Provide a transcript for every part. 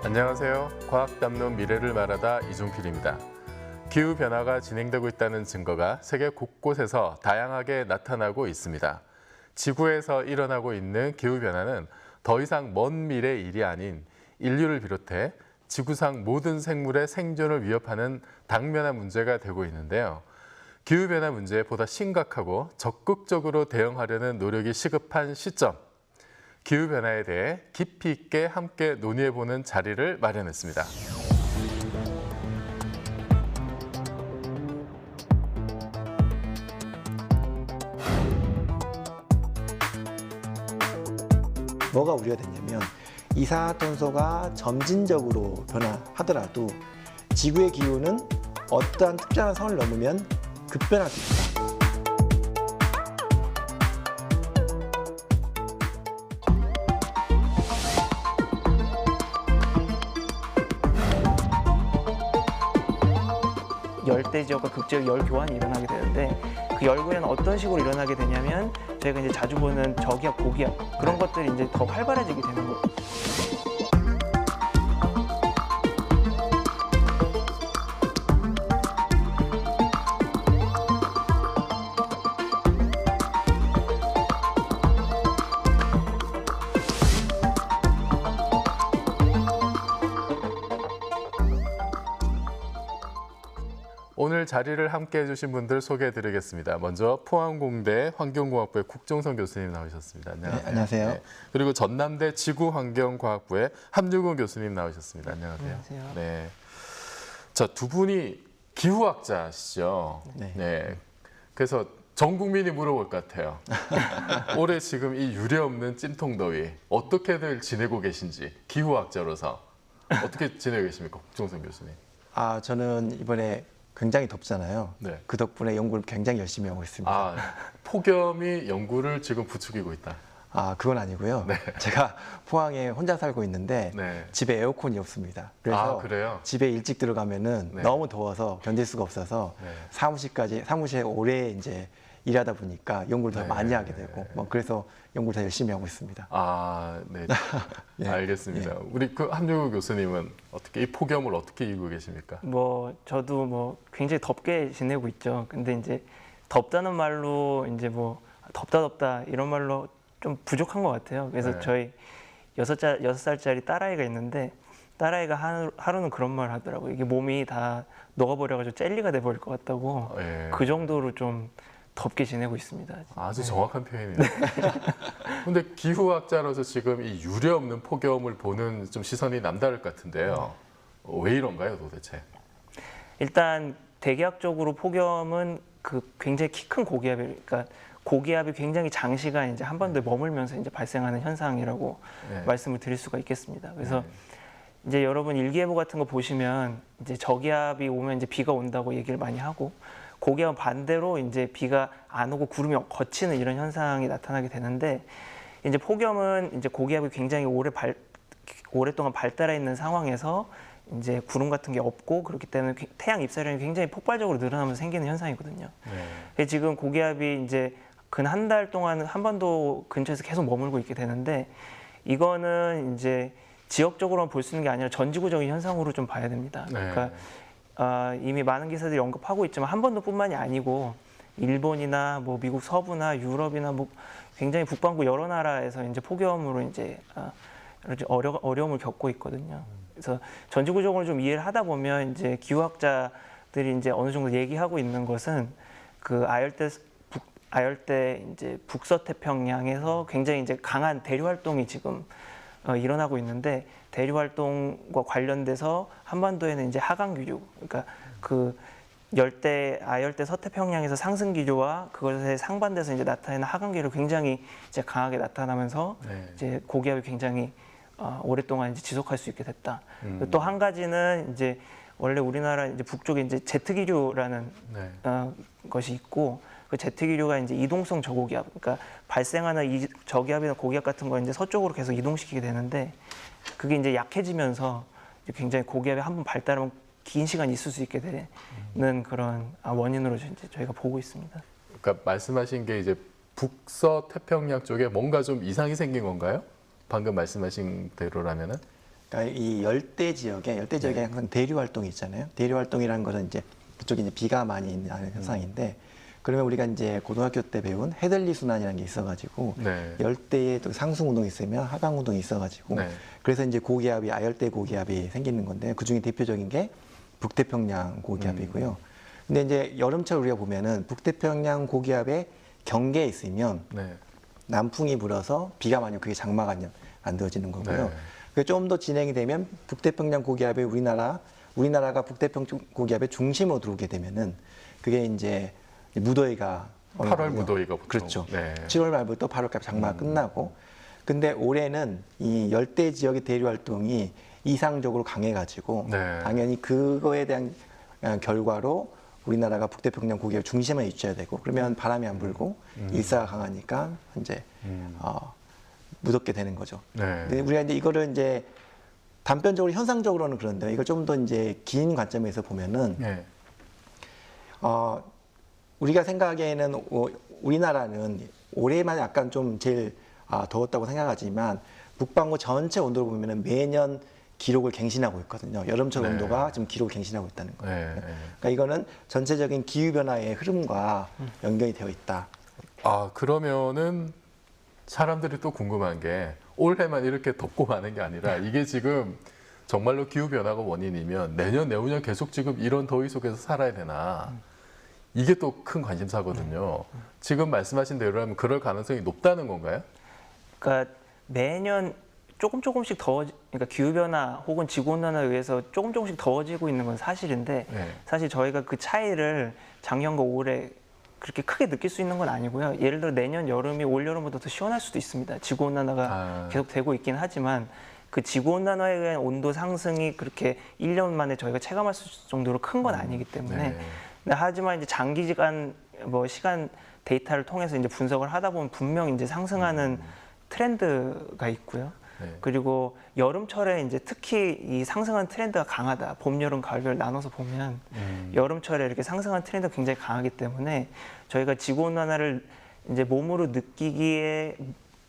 안녕하세요. 과학 담론 미래를 말하다 이종필입니다. 기후변화가 진행되고 있다는 증거가 세계 곳곳에서 다양하게 나타나고 있습니다. 지구에서 일어나고 있는 기후변화는 더 이상 먼 미래 일이 아닌 인류를 비롯해 지구상 모든 생물의 생존을 위협하는 당면한 문제가 되고 있는데요. 기후변화 문제에 보다 심각하고 적극적으로 대응하려는 노력이 시급한 시점. 기후변화에 대해 깊이 있게 함께 논의해보는 자리를 마련했습니다. 뭐가 우려가 됐냐면 이산화탄소가 점진적으로 변화하더라도 지구의 기후는 어떠한 특정한 선을 넘으면 급변할 수 있다. 열대 지역과 극지역 열 교환이 일어나게 되는데 그 열 교환은 어떤 식으로 일어나게 되냐면 저희가 이제 자주 보는 저기압, 고기압 그런 것들이 이제 더 활발해지게 되는 거예요. 오늘 자리를 함께 해주신 분들 소개해드리겠습니다. 먼저 포항공대 환경공학부의 국종선 교수님 나오셨습니다. 안녕하세요. 네, 안녕하세요. 네. 그리고 전남대 지구환경과학부의 함유근 교수님 나오셨습니다. 안녕하세요. 안녕하세요. 네. 자, 두 분이 기후학자시죠? 네. 그래서 전 국민이 물어볼 것 같아요. 올해 지금 이 유례없는 찜통더위 어떻게들 지내고 계신지 기후학자로서 어떻게 지내고 계십니까? 국종선 교수님. 저는 이번에 굉장히 덥잖아요. 네. 그 덕분에 연구를 굉장히 열심히 하고 있습니다. 폭염이 연구를 지금 부추기고 있다. 그건 아니고요. 네. 제가 포항에 혼자 살고 있는데 네. 집에 에어컨이 없습니다. 그래서 그래요? 집에 일찍 들어가면은 네. 너무 더워서 견딜 수가 없어서 네. 사무실에 오래 이제 일하다 보니까 연구를 더 네. 많이 하게 되고 그래서 연구를 더 열심히 하고 있습니다. 네. 예. 알겠습니다. 예. 우리 그 함유근 교수님은 어떻게 이 폭염을 어떻게 이기고 계십니까? 저도 굉장히 덥게 지내고 있죠. 근데 이제 덥다는 말로 이제 덥다 이런 말로 좀 부족한 것 같아요. 그래서 네. 저희 6살짜리 딸아이가 있는데 딸아이가 하루는 그런 말 하더라고요. 이게 몸이 다 녹아버려가지고 젤리가 돼버릴 것 같다고. 예. 그 정도로 좀 덥게 지내고 있습니다. 아주 정확한 표현이네요. 근데 기후학자로서 지금 이 유례없는 폭염을 보는 좀 시선이 남다를 것 같은데요. 왜 이런가요, 도대체? 일단 대기학적으로 폭염은 굉장히 키 큰 그러니까 고기압이 굉장히 장시간 이제 한반도에 머물면서 이제 발생하는 현상이라고 네. 말씀을 드릴 수가 있겠습니다. 그래서 이제 여러분 일기예보 같은 거 보시면 이제 저기압이 오면 이제 비가 온다고 얘기를 많이 하고 고기압은 반대로 이제 비가 안 오고 구름이 걷히는 이런 현상이 나타나게 되는데 이제 폭염은 이제 고기압이 굉장히 오랫동안 발달해 있는 상황에서 이제 구름 같은 게 없고 그렇기 때문에 태양 입사량이 굉장히 폭발적으로 늘어나면서 생기는 현상이거든요. 지금 고기압이 이제 근 한 달 동안 한반도 근처에서 계속 머물고 있게 되는데 이거는 이제 지역적으로만 볼 수 있는 게 아니라 전지구적인 현상으로 좀 봐야 됩니다. 네. 그러니까 이미 많은 기사들이 언급하고 있지만 한반도뿐만이 아니고 일본이나 미국 서부나 유럽이나 굉장히 북반구 여러 나라에서 이제 폭염으로 이제 어려움을 겪고 있거든요. 그래서 전지구적으로 좀 이해를 하다 보면 이제 기후학자들이 이제 어느 정도 얘기하고 있는 것은 그 아열대 이제 북서태평양에서 굉장히 이제 강한 대류 활동이 지금 일어나고 있는데 대류 활동과 관련돼서 한반도에는 이제 하강 기류, 그러니까 그 아열대 서태평양에서 상승 기류와 그것에 상반돼서 이제 나타내는 하강 기류 굉장히 이제 강하게 나타나면서 이제 고기압이 굉장히 오랫동안 이제 지속할 수 있게 됐다. 또 한 가지는 이제 원래 우리나라 이제 북쪽에 이제 제트 기류라는 것이 있고 그 제트 기류가 이제 이동성 저고기압, 그러니까 발생하는 저기압이나 고기압 같은 거 이제 서쪽으로 계속 이동시키게 되는데 그게 이제 약해지면서 이제 굉장히 고기압이 한번 발달하면 긴 시간 있을 수 있게 되는 그런 원인으로 이제 저희가 보고 있습니다. 그러니까 말씀하신 게 이제 북서 태평양 쪽에 뭔가 좀 이상이 생긴 건가요? 방금 말씀하신 대로라면은? 그러니까 이 열대 지역에 항상 대류 활동이 있잖아요. 대류 활동이라는 것은 이제 그쪽에 이제 비가 많이 있는 현상인데, 그러면 우리가 이제 고등학교 때 배운 헤들리 순환이라는 게 있어가지고 네. 열대에 또 상승 운동이 있으면 하강 운동이 있어가지고 네. 그래서 이제 고기압이 아열대 고기압이 생기는 건데 그 중에 대표적인 게 북태평양 고기압이고요. 근데 이제 여름철 우리가 보면은 북태평양 고기압의 경계에 있으면 네. 남풍이 불어서 비가 많이 오면 그게 장마가 만들어지는 거고요. 네. 그게 좀 더 진행이 되면 북태평양 고기압에 우리나라가 북태평양 고기압의 중심으로 들어오게 되면은 그게 이제 무더위가 8월 무더위가 보통. 그렇죠. 네. 7월 말부터 8월까지 장마가 끝나고, 근데 올해는 이 열대 지역의 대류 활동이 이상적으로 강해가지고 네. 당연히 그거에 대한 결과로 우리나라가 북태평양 고기압 중심에 있어야 되고, 그러면 바람이 안 불고 일사가 강하니까 이제 무덥게 되는 거죠. 네. 근데 우리가 이제 이거를 이제 단편적으로 현상적으로는 그런데 이걸 좀 더 이제 긴 관점에서 보면은 네. 우리가 생각하기에는 우리나라는 올해만 약간 좀 제일 더웠다고 생각하지만 북반구 전체 온도를 보면은 매년 기록을 갱신하고 있거든요. 여름철 네. 온도가 지금 기록을 갱신하고 있다는 거예요. 네. 네. 그러니까 이거는 전체적인 기후 변화의 흐름과 연결이 되어 있다. 그러면은 사람들이 또 궁금한 게 올해만 이렇게 덥고 많은 게 아니라 이게 지금 정말로 기후 변화가 원인이면 내년, 내후년 계속 지금 이런 더위 속에서 살아야 되나? 이게 또 큰 관심사거든요. 지금 말씀하신 대로라면 그럴 가능성이 높다는 건가요? 그러니까 매년 조금씩 그러니까 기후 변화 혹은 지구 온난화에 의해서 조금씩 더워지고 있는 건 사실인데, 네. 사실 저희가 그 차이를 작년과 올해 그렇게 크게 느낄 수 있는 건 아니고요. 예를 들어 내년 여름이 올 여름보다 더 시원할 수도 있습니다. 지구 온난화가 계속 되고 있긴 하지만 그 지구 온난화에 의한 온도 상승이 그렇게 1년 만에 저희가 체감할 정도로 큰 건 아니기 때문에. 네. 근데 하지만 이제 장기간 시간 데이터를 통해서 이제 분석을 하다 보면 분명 이제 상승하는 트렌드가 있고요. 네. 그리고 여름철에 이제 특히 이 상승하는 트렌드가 강하다. 봄, 여름, 가을별 나눠서 보면 여름철에 이렇게 상승하는 트렌드가 굉장히 강하기 때문에 저희가 지구 온난화를 이제 몸으로 느끼기에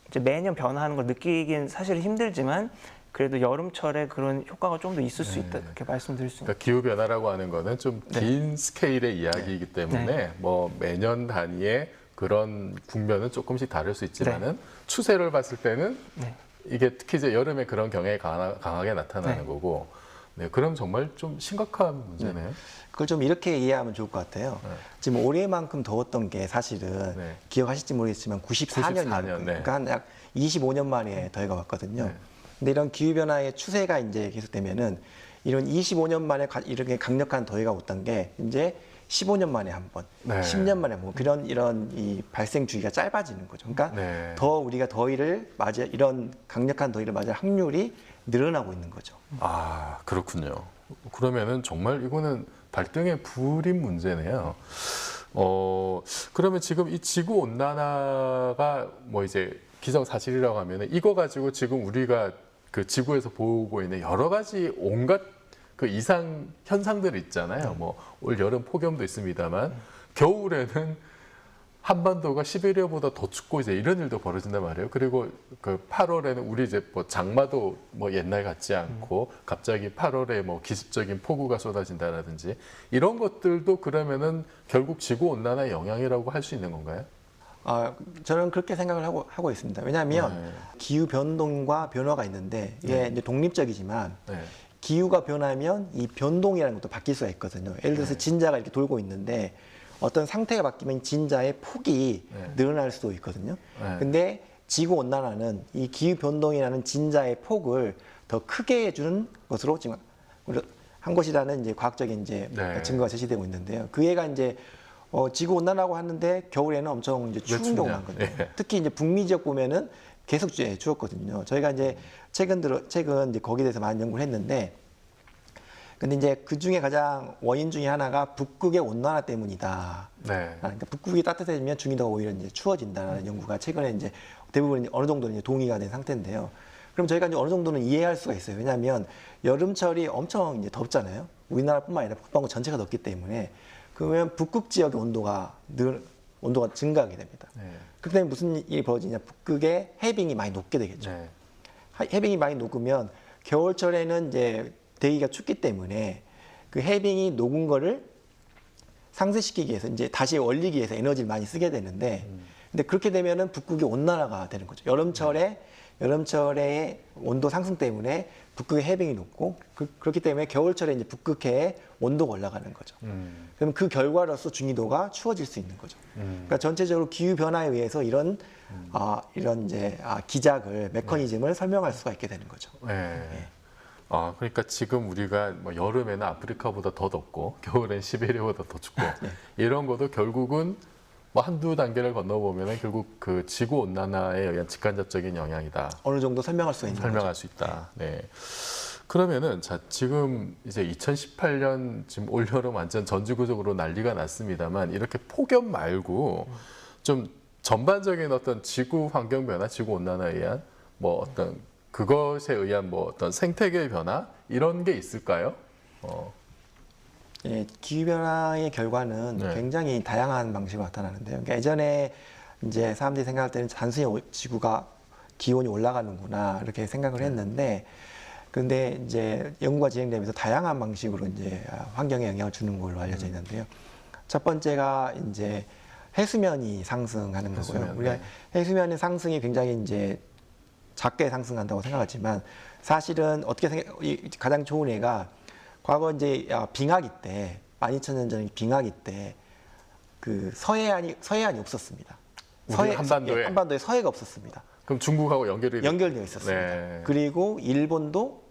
이제 매년 변화하는 걸 느끼기엔 사실 힘들지만 그래도 여름철에 그런 효과가 좀 더 있을 수 있다. 이렇게 말씀드릴 수 있습니다. 그러니까 기후 변화라고 하는 거는 좀 긴 스케일의 이야기이기 때문에 뭐 매년 단위의 그런 국면은 조금씩 다를 수 있지만은 추세를 봤을 때는 이게 특히 이제 여름에 그런 경향이 강하게 나타나는 거고, 네, 그럼 정말 좀 심각한 문제네요. 그걸 좀 이렇게 이해하면 좋을 것 같아요. 지금 올해만큼 더웠던 게 사실은 기억하실지 모르겠지만 94년이에요. 그러니까 한 약 25년 만에 더위가 왔거든요. 근데 이런 기후 변화의 추세가 이제 계속되면은 이런 25년 만에 이렇게 강력한 더위가 왔던 게 이제 15년 만에 한 번, 10년 만에 한 번, 이런 이 발생 주기가 짧아지는 거죠. 그러니까 더 우리가 이런 강력한 더위를 맞을 확률이 늘어나고 있는 거죠. 그렇군요. 그러면은 정말 이거는 발등에 불인 문제네요. 그러면 지금 이 지구 온난화가 뭐 이제 기정사실이라고 하면은 이거 가지고 지금 우리가 그 지구에서 보고 있는 여러 가지 온갖 그 이상 현상들 있잖아요. 뭐 올 여름 폭염도 있습니다만 겨울에는 한반도가 시베리아보다 더 춥고 이제 이런 일도 벌어진단 말이에요. 그리고 그 8월에는 우리 이제 뭐 장마도 뭐 옛날 같지 않고 갑자기 8월에 뭐 기습적인 폭우가 쏟아진다라든지 이런 것들도 그러면은 결국 지구 온난화의 영향이라고 할 수 있는 건가요? 저는 그렇게 생각을 하고 있습니다. 왜냐하면 기후 변동과 변화가 있는데 이게 이제 독립적이지만 기후가 변하면 이 변동이라는 것도 바뀔 수가 있거든요. 예를 들어서 진자가 이렇게 돌고 있는데 어떤 상태가 바뀌면 진자의 폭이 늘어날 수도 있거든요. 근데 지구 온난화는 이 기후 변동이라는 진자의 폭을 더 크게 해주는 것으로 지금 한 것이라는 이제 과학적인 이제 증거가 제시되고 있는데요. 그 애가 이제 지구 온난화라고 하는데 겨울에는 엄청 이제 추운 경우가 많거든요. 특히 이제 북미 지역 보면은 계속 추웠거든요. 저희가 이제 최근 이제 거기에 대해서 많은 연구를 했는데, 근데 이제 그 중에 가장 원인 중에 하나가 북극의 온난화 때문이다. 그러니까 북극이 따뜻해지면 중위도가 오히려 이제 추워진다는 연구가 최근에 이제 대부분 어느 정도 이제 동의가 된 상태인데요. 그럼 저희가 이제 어느 정도는 이해할 수가 있어요. 왜냐하면 여름철이 엄청 이제 덥잖아요. 우리나라뿐만 아니라 북반구 전체가 덥기 때문에 그러면 북극 지역의 온도가 증가하게 됩니다. 그렇기 때문에 무슨 일이 벌어지냐? 북극의 해빙이 많이 녹게 되겠죠. 해빙이 많이 녹으면 겨울철에는 이제 대기가 춥기 때문에 그 해빙이 녹은 거를 상쇄시키기 위해서 이제 다시 얼리기 위해서 에너지를 많이 쓰게 되는데 근데 그렇게 되면은 북극이 온난화가 되는 거죠. 여름철에 온도 상승 때문에 북극의 해빙이 높고 그렇기 때문에 겨울철에 이제 북극해의 온도가 올라가는 거죠. 그럼 그 결과로서 중위도가 추워질 수 있는 거죠. 그러니까 전체적으로 기후 변화에 의해서 이런 이제 기작을 메커니즘을 설명할 수가 있게 되는 거죠. 네. 그러니까 지금 우리가 뭐 여름에는 아프리카보다 더 덥고 겨울엔 시베리아보다 더 춥고 이런 것도 결국은 뭐 한두 단계를 건너보면은 결국 그 지구 온난화에 의한 직간접적인 영향이다. 어느 정도 설명할 수 있는 설명할 거죠. 수 있다. 네. 그러면은 자 지금 이제 2018년 지금 올 여름 완전 전지구적으로 난리가 났습니다만 이렇게 폭염 말고 좀 전반적인 어떤 지구 환경 변화, 지구 온난화에 의한 뭐 어떤 그것에 의한 뭐 어떤 생태계 변화 이런 게 있을까요? 예, 기후변화의 결과는 네. 굉장히 다양한 방식으로 나타나는데요. 그러니까 예전에 이제 사람들이 생각할 때는 단순히 지구가 기온이 올라가는구나 이렇게 생각을 했는데, 근데 이제 연구가 진행되면서 다양한 방식으로 이제 환경에 영향을 주는 걸로 알려져 있는데요. 첫 번째가 이제 해수면이 상승하는 거고요. 해수면, 우리가 네. 해수면의 상승이 굉장히 이제 작게 상승한다고 생각하지만 사실은 가장 좋은 예가 과거 이제 빙하기 때 12,000년 전 빙하기 때 그 서해안이 없었습니다. 우리 한반도에? 한반도에 서해가 없었습니다. 그럼 중국하고 연결되어 있었습니다. 네. 그리고 일본도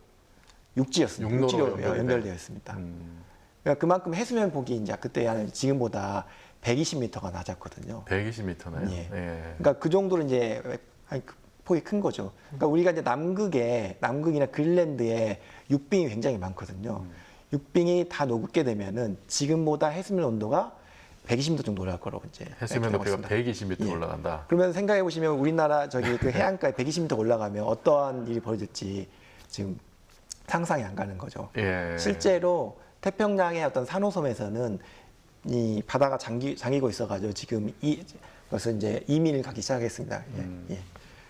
육지였습니다. 육로로 육지로 연결되어 있습니다. 음, 그러니까 그만큼 해수면 폭이 이제 그때 지금보다 120m가 낮았거든요. 120m나요? 예. 예. 그러니까 그 정도로 이제 폭이 큰 거죠. 그러니까 우리가 이제 남극이나 그린란드에 육빙이 굉장히 많거든요. 육빙이 다 녹게 되면은 지금보다 해수면 온도가 120m 정도 올라갈 거라고 이제 해수면 예측하고 높이가 있습니다. 120m 예. 올라간다. 그러면 생각해 보시면 우리나라 그 해안가에 120m 올라가면 어떠한 일이 벌어질지 지금 상상이 안 가는 거죠. 예. 실제로 태평양의 어떤 산호섬에서는 이 바다가 잠기고 있어가지고 지금 벌써 이제 이민을 가기 시작했습니다. 예.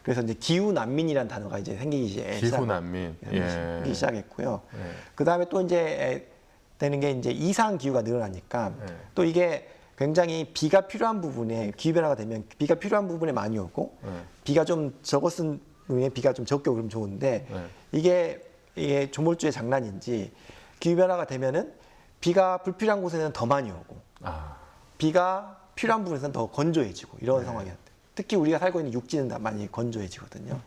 그래서 이제 기후 난민이라는 단어가 이제 생기기 기후 난민. 생기기 시작했고요. 예. 그 다음에 또 이제 되는 게 이제 이상 기후가 늘어나니까 예. 또 이게 굉장히 비가 필요한 부분에 기후 변화가 되면 비가 필요한 부분에 많이 오고 예. 비가 좀 적었은 분에 비가 좀 적게 오면 좋은데 예. 이게 조물주의 장난인지 기후 변화가 되면은 비가 불필요한 곳에는 더 많이 오고 비가 필요한 부분에서는 더 건조해지고 이런 상황이었대. 특히 우리가 살고 있는 육지는 다 많이 건조해지거든요.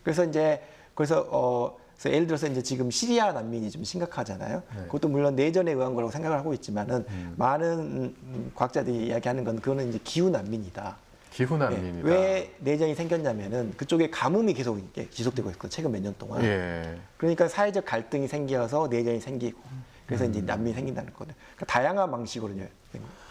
그래서 그래서 예를 들어서 이제 지금 시리아 난민이 좀 심각하잖아요. 네. 그것도 물론 내전에 의한 거라고 생각을 하고 있지만은 많은 과학자들이 이야기하는 건 그거는 이제 기후 난민이다. 기후 난민이다. 왜 내전이 생겼냐면은 그쪽에 가뭄이 계속 이렇게 지속되고 있거든요. 최근 몇 년 동안. 예. 그러니까 사회적 갈등이 생겨서 내전이 생기고 그래서 이제 난민이 생긴다는 거거든요. 그러니까 다양한 방식으로 된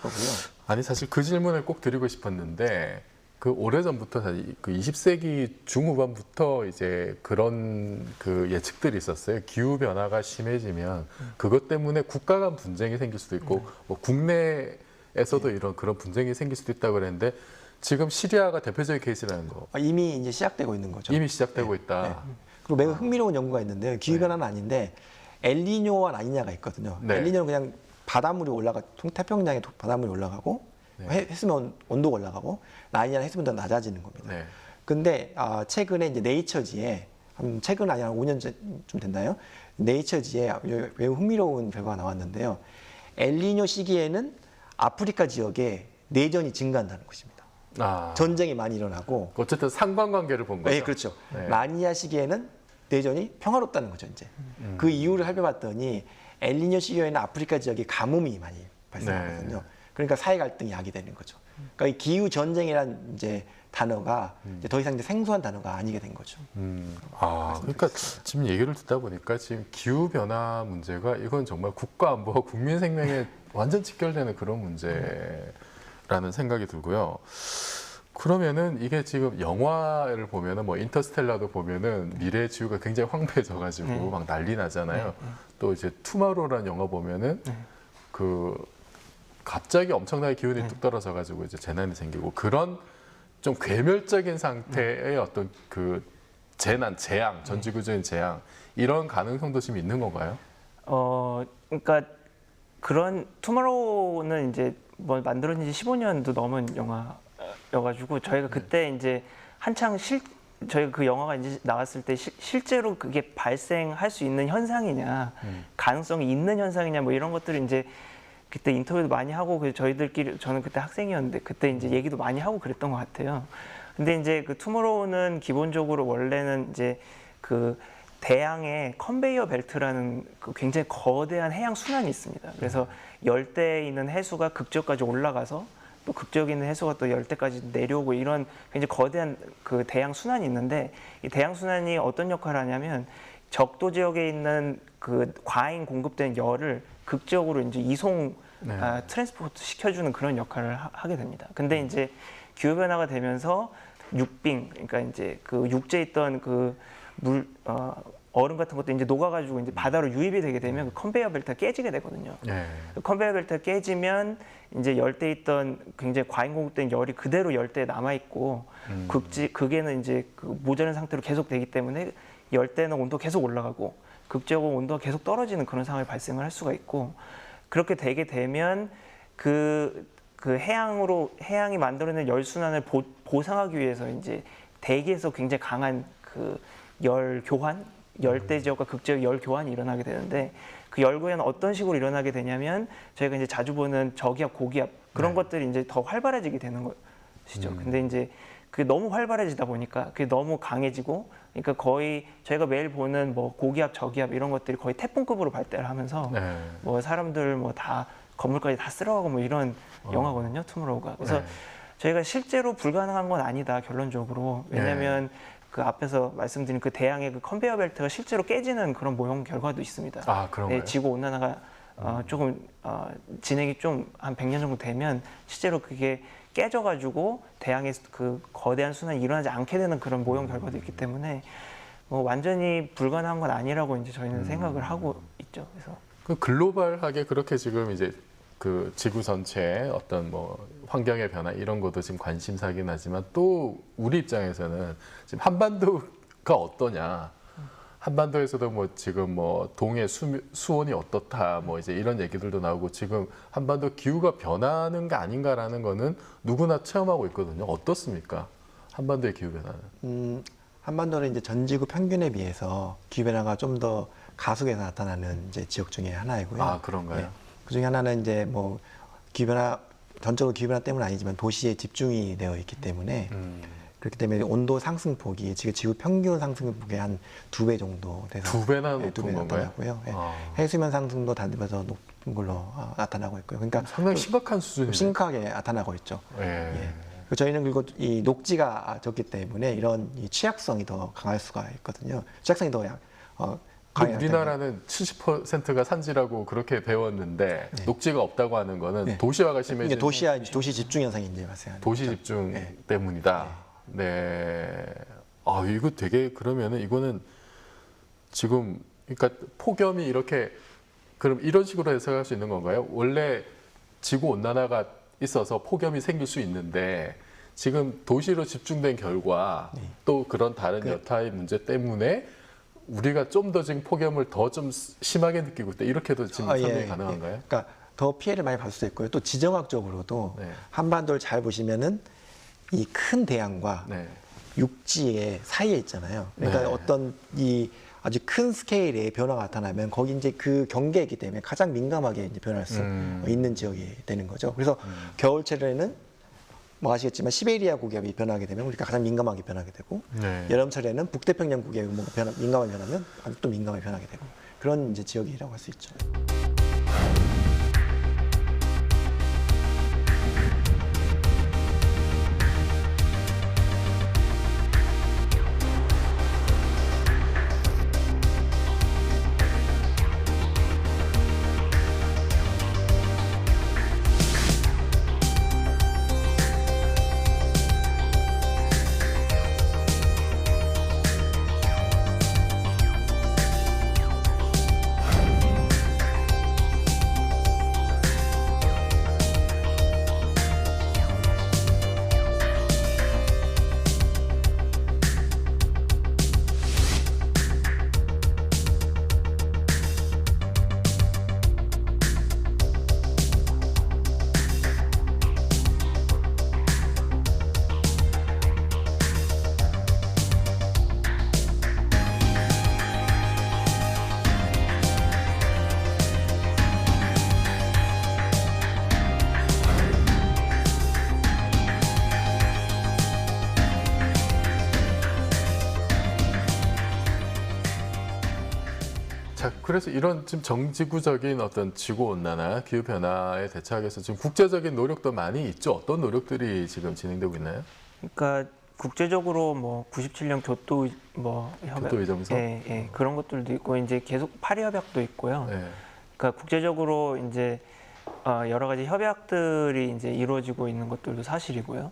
거고요. 아니 사실 그 질문을 꼭 드리고 싶었는데 그 오래전부터 사실 그 20세기 중후반부터 이제 그런 그 예측들이 있었어요. 기후 변화가 심해지면 그것 때문에 국가 간 분쟁이 생길 수도 있고 뭐 국내에서도 이런 그런 분쟁이 생길 수도 있다고 그랬는데 지금 시리아가 대표적인 케이스라는 거. 이미 이제 시작되고 있는 거죠. 이미 시작되고 있다. 그리고 매우 흥미로운 연구가 있는데요. 기후 변화는 아닌데 엘니뇨와 라니냐가 있거든요. 네. 엘니뇨는 그냥 바닷물이 태평양에 바닷물이 올라가고 해수면 온도가 올라가고 라니냐는 해수면도 낮아지는 겁니다. 네. 근데 최근에 이제 네이처지에 최근 아니야 5년 좀 됐나요? 네이처지에 매우 흥미로운 결과가 나왔는데요. 엘니뇨 시기에는 아프리카 지역에 내전이 증가한다는 것입니다. 전쟁이 많이 일어나고 어쨌든 상관관계를 본 거죠. 네, 그렇죠. 네. 라니냐 시기에는 내전이 평화롭다는 거죠, 이제. 그 이유를 살펴봤더니 엘니뇨 시기에는 아프리카 지역에 가뭄이 많이 발생하거든요. 네. 그러니까 사회 갈등이 야기되는 거죠. 그러니까 이 기후 전쟁이라는 이제 단어가 이제 더 이상 이제 생소한 단어가 아니게 된 거죠. 그러니까 지금 얘기를 듣다 보니까 지금 기후 변화 문제가 이건 정말 국가 안보와 국민 생명에 완전 직결되는 그런 문제라는 생각이 들고요. 그러면은 이게 지금 영화를 보면은 뭐 인터스텔라도 보면은 미래의 지구가 굉장히 황폐해져가지고 막 난리 나잖아요. 또 이제 투마로우라는 영화 보면은 그 갑자기 엄청나게 기온이 뚝 떨어져가지고 이제 재난이 생기고 그런 좀 괴멸적인 상태의 어떤 그 재난, 재앙, 전지구적인 재앙 이런 가능성도 지금 있는 건가요? 그러니까 그런 투모로우는 이제 뭐 만들어진 지 15년도 넘은 영화여가지고 저희가 그때 이제 한창 저희가 그 영화가 이제 나왔을 때 실제로 그게 발생할 수 있는 현상이냐, 가능성이 있는 현상이냐 뭐 이런 것들을 이제 그때 인터뷰도 많이 하고 그래서 저희들끼리 저는 그때 학생이었는데 그때 이제 얘기도 많이 하고 그랬던 것 같아요. 근데 이제 그 투모로우는 기본적으로 원래는 이제 그 대양에 컨베이어 벨트라는 그 굉장히 거대한 해양 순환이 있습니다. 그래서 열대에 있는 해수가 극적까지 올라가서 또 극적에 있는 해수가 또 열대까지 내려오고 이런 굉장히 거대한 그 대양 순환이 있는데 이 대양 순환이 어떤 역할을 하냐면 적도 지역에 있는 그 과잉 공급된 열을 극적으로 이제 이송 트랜스포트 시켜주는 그런 역할을 하게 됩니다. 근데 이제 기후 변화가 되면서 육빙, 그러니까 이제 그 육지에 있던 그 얼음 같은 것도 이제 녹아가지고 이제 바다로 유입이 되게 되면 그 컨베이어 벨트가 깨지게 되거든요. 그 컨베이어 벨트가 깨지면 이제 열대에 있던 굉장히 과잉 공급된 열이 그대로 열대에 남아 있고 극에는 이제 그 모자란 상태로 계속 되기 때문에 열대는 온도 가 계속 올라가고 극지역은 온도가 계속 떨어지는 그런 상황이 발생을 할 수가 있고 그렇게 되게 되면 그 해양이 만들어낸 열 순환을 보상하기 위해서 이제 대기에서 굉장히 강한 그 열 교환, 열대 지역과 극지역 열 교환이 일어나게 되는데 그 열 교환은 어떤 식으로 일어나게 되냐면 저희가 이제 자주 보는 저기압, 고기압 그런 것들이 이제 더 활발해지게 되는 것이죠. 근데 이제 그게 너무 활발해지다 보니까 그게 너무 강해지고 그러니까 거의 저희가 매일 보는 뭐 고기압, 저기압 이런 것들이 거의 태풍급으로 발달을 하면서 뭐 사람들 뭐 다 건물까지 다 쓸어가고 뭐 이런 영화거든요, 투모로우가. 그래서 저희가 실제로 불가능한 건 아니다, 결론적으로. 왜냐하면 그 앞에서 말씀드린 그 대양의 그 컨베이어 벨트가 실제로 깨지는 그런 모형 결과도 있습니다. 아, 그런가요? 네, 지구 온난화가 조금 진행이 좀 한 100년 정도 되면 실제로 그게 깨져가지고 대양의 그 거대한 순환이 일어나지 않게 되는 그런 모형 결과도 있기 때문에 뭐 완전히 불가능한 건 아니라고 이제 저희는 생각을 하고 있죠. 그래서 그 글로벌하게 그렇게 지금 이제 그 지구 전체의 어떤 뭐 환경의 변화 이런 것도 지금 관심사긴 하지만 또 우리 입장에서는 지금 한반도가 어떠냐, 한반도에서도 뭐 지금 뭐 동해 수온이 어떻다 뭐 이제 이런 얘기들도 나오고 지금 한반도 기후가 변하는 게 아닌가라는 거는 누구나 체험하고 있거든요. 어떻습니까? 한반도의 기후 변화는? 한반도는 이제 전 지구 평균에 비해서 기후 변화가 좀 더 가속해서 나타나는 이제 지역 중에 하나이고요. 아, 그런가요? 네. 그 중에 하나는 이제 뭐 기후 변화 전적으로 기후 변화 때문은 아니지만 도시에 집중이 되어 있기 때문에 그렇기 때문에 온도 상승폭이 지금 지구 평균 상승폭의 한 2배 정도 돼서 2배나 네, 높은 2배 건가요? 나타나고요. 네. 해수면 상승도 단위에서 높은 걸로 나타나고 있고요. 그러니까 상당히 심각한 수준이네요. 심각하게 나타나고 있죠. 예. 그리고 저희는 그리고 이 녹지가 적기 때문에 이런 이 취약성이 더 강할 수가 있거든요. 취약성이 더 우리나라는 70%가 산지라고 그렇게 배웠는데 녹지가 없다고 하는 거는 도시화가 심해진 도시 집중 현상이 이제 발생하는 도시 거죠. 집중 때문이다. 네. 아, 이거 되게 그러면은 이거는 지금 그러니까 폭염이 이렇게 그럼 이런 식으로 해석할 수 있는 건가요? 원래 지구 온난화가 있어서 폭염이 생길 수 있는데 지금 도시로 집중된 결과 또 그런 다른 여타의 문제 때문에 우리가 좀 더 지금 폭염을 더 좀 심하게 느끼고 있다. 이렇게도 지금 설명이 가능한가요? 그러니까 더 피해를 많이 받을 수 있고요. 또 지정학적으로도 한반도를 잘 보시면은 이 큰 대양과 육지의 사이에 있잖아요. 그러니까 어떤 이 아주 큰 스케일의 변화가 나타나면 거기 이제 그 경계에 있기 때문에 가장 민감하게 이제 변할 수 있는 지역이 되는 거죠. 그래서 겨울철에는 뭐 아시겠지만 시베리아 고기압이 변하게 되면 우리가 가장 민감하게 변하게 되고 여름철에는 북태평양 고기압이 뭔가 민감하게 변하면 아주 또 민감하게 변하게 되고 그런 이제 지역이라고 할 수 있죠. 자, 그래서 이런 지금 정지구적인 어떤 지구 온난화, 기후 변화에 대처하기 위해서 지금 국제적인 노력도 많이 있죠. 어떤 노력들이 지금 진행되고 있나요? 그러니까 국제적으로 뭐 97년 교토 뭐 협약, 교토 의정서? 예, 그런 것들도 있고 이제 계속 파리 협약도 있고요. 네. 그러니까 국제적으로 이제 여러 가지 협약들이 이제 이루어지고 있는 것들도 사실이고요.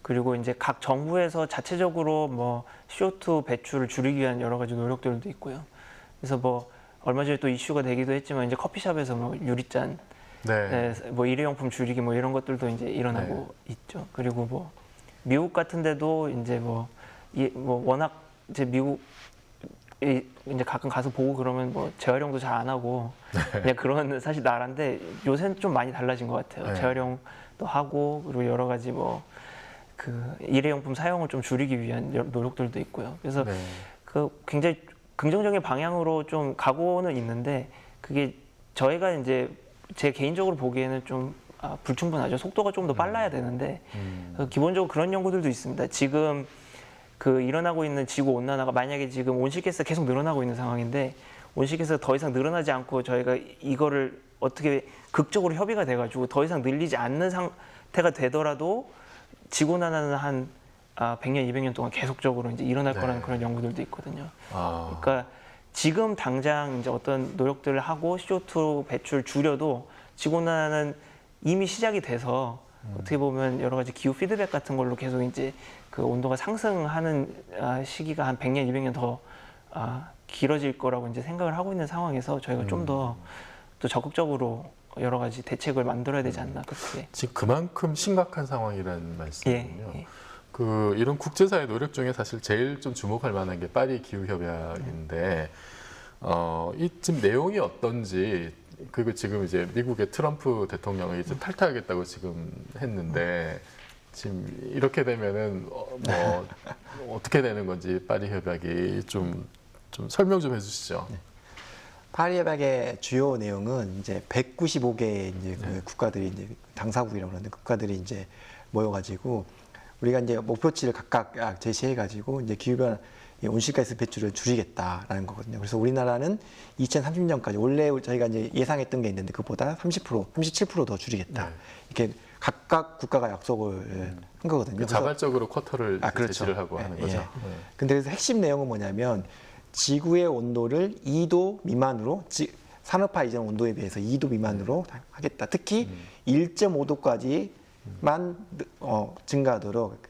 그리고 이제 각 정부에서 자체적으로 뭐 CO2 배출을 줄이기 위한 여러 가지 노력들도 있고요. 그래서 뭐 얼마 전에 또 이슈가 되기도 했지만 이제 커피숍에서 뭐 유리잔, 네. 뭐 일회용품 줄이기 뭐 이런 것들도 이제 일어나고 있죠. 그리고 뭐 미국 같은 데도 이제 뭐 워낙 이제 미국 이제 가끔 가서 보고 그러면 뭐 재활용도 잘 안 하고 그냥 그런 사실 나라인데 요새는 좀 많이 달라진 것 같아요. 네. 재활용도 하고 그리고 여러 가지 뭐 그 일회용품 사용을 좀 줄이기 위한 노력들도 있고요. 그래서 네. 그 굉장히 긍정적인 방향으로 좀 가고는 있는데 그게 저희가 이제 제 개인적으로 보기에는 좀 불충분하죠. 속도가 좀 더 빨라야 되는데 기본적으로 그런 연구들도 있습니다. 지금 그 일어나고 있는 지구 온난화가 만약에 지금 온실가스가 계속 늘어나고 있는 상황인데 온실가스가 더 이상 늘어나지 않고 저희가 이거를 어떻게 극적으로 협의가 돼가지고 더 이상 늘리지 않는 상태가 되더라도 지구 온난화는 한 100년, 200년 동안 계속적으로 이제 일어날 거라는 그런 연구들도 있거든요. 그러니까 지금 당장 이제 어떤 노력들을 하고 CO2 배출 줄여도 지구 온난화는 이미 시작이 돼서 어떻게 보면 여러 가지 기후 피드백 같은 걸로 계속 이제 그 온도가 상승하는 시기가 한 100년, 200년 더 길어질 거라고 이제 생각을 하고 있는 상황에서 저희가 좀 더 또 적극적으로 여러 가지 대책을 만들어야 되지 않나 그렇게. 지금 그만큼 심각한 상황이라는 말씀이군요. 예. 그 이런 국제사회 노력 중에 사실 제일 좀 주목할 만한 게 파리 기후 협약인데 이 지금 내용이 어떤지 그리고 지금 이제 미국의 트럼프 대통령이 이제 탈퇴하겠다고 지금 했는데 지금 이렇게 되면은 뭐 어떻게 되는 건지 파리 협약이 좀 설명 좀 해주시죠. 파리 협약의 주요 내용은 이제 195개의 이제 그 국가들이 이제 당사국이라고 하는데 국가들이 이제 모여가지고 우리가 이제 목표치를 각각 제시해가지고 이제 기후변화 온실가스 배출을 줄이겠다라는 거거든요. 그래서 우리나라는 2030년까지 원래 저희가 이제 예상했던 게 있는데 그보다 30%, 37% 더 줄이겠다. 이렇게 각각 국가가 약속을 한 거거든요. 자발적으로 쿼터를 그렇죠. 제시를 하고 하는 거죠. 근데 그래서 핵심 내용은 뭐냐면 지구의 온도를 2도 미만으로 산업화 이전 온도에 비해서 2도 미만으로 하겠다. 특히 1.5도까지만 증가하도록